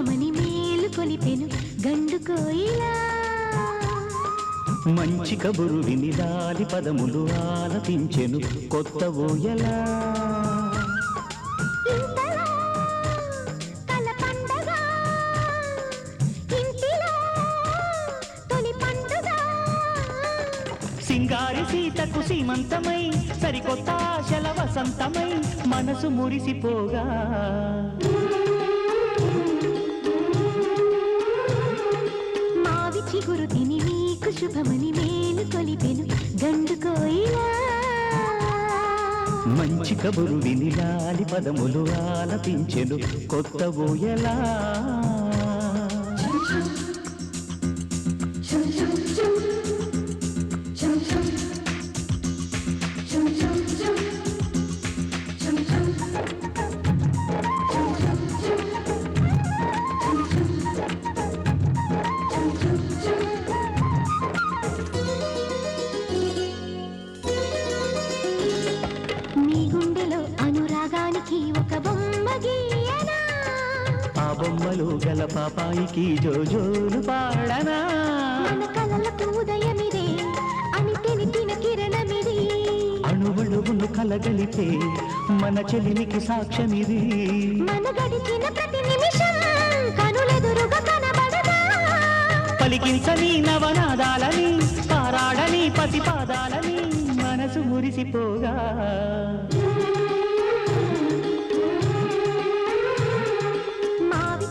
శుభమని మేలు కొలిపెను గండు కోయిలా మంచి కబురు విని లాలి పదములు ఆలపించెను కొత్త ఊయలా సింగారి సీతకు సీమంతమై సరికొత్త ఆశల వసంతమై మనసు మురిసిపోగా మావి చిగురు తిని నీకు శుభమని మేలు కొలిపెను గండు కోయిలా మంచి కబురు విని లాలి పదములు ఆలపించెను కొత్త ఊయలా ఒక బొమ్మ గీయనా ఆ బొమ్మలు గల పాపాయికి జోజోలు పాడనా మన కలలకు ఉదయమిదే అని తెలిపిన కిరణమిది అణువణువును కలగలిపే మన చెలిమికి సాక్ష్యమిది మన గడిచిన ప్రతి నిమిషం కనులెదురుగా కనబడదా పలికించని నవనాదాలని పారాడని పసిపాదాలని మనసు మురిసిపోగా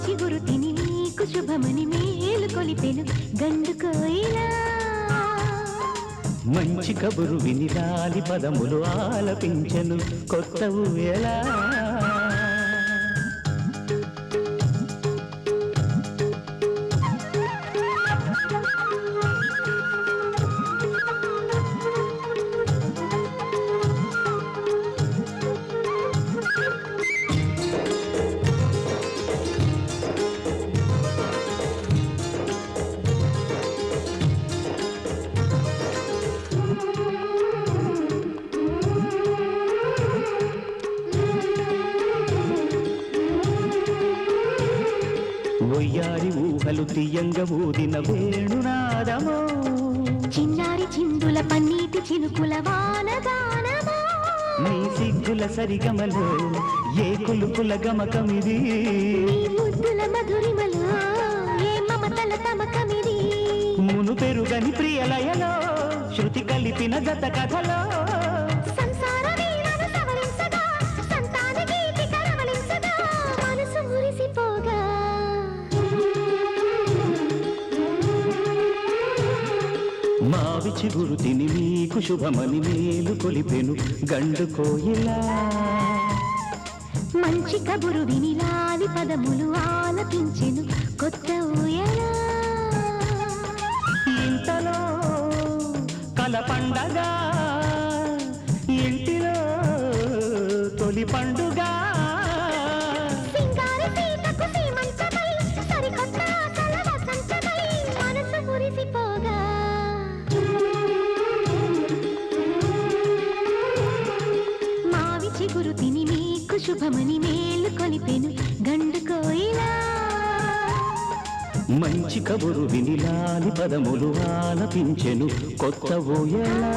చిగురు తిని నీకు శుభమని మేలు కొలిపెను గండు కోయిలా మంచి కబురు విని లాలి పదములు ఆలపించెను కొత్త ఊయలా ఒయ్యారి ఊహలు తీయంగా ఊదిన వేణునాదమో చిన్నారి చిందుల పన్నీటి చినుకుల వానదానమో నీ సిగ్గుల సరిగమలో ఏ కులుకుల గమకమిది నీ ముద్దుల మధురిమలో ఏ మమతల తమకమిది మును పెరుగని ప్రియలయలో శృతి కలిపిన గత కథలో సంసార వీణను సవరించగా సంతాన గీతిక రవళించగా మనసు మురిసిపోగా మావి చిగురు తిని నీకు శుభమని మేలు కొలిపెను గండు కోయిలా మంచి కబురు విని లాలి పదములు ఆలపించెను కొత్త ఊయలా ఇంతలో కల పండగ ఇంటిలో తొలి పండుగ సింగారి సీతకు సీమంతమై సరికొత్త ఆశల వసంతమై మనసు మురిసిపోగా మావి చిగురు తిని నీకు శుభమని మేలు కొలిపెను గండు కోయిలా మంచి కబురు విని లాలి పదములు ఆలపించెను కొత్త ఊయలా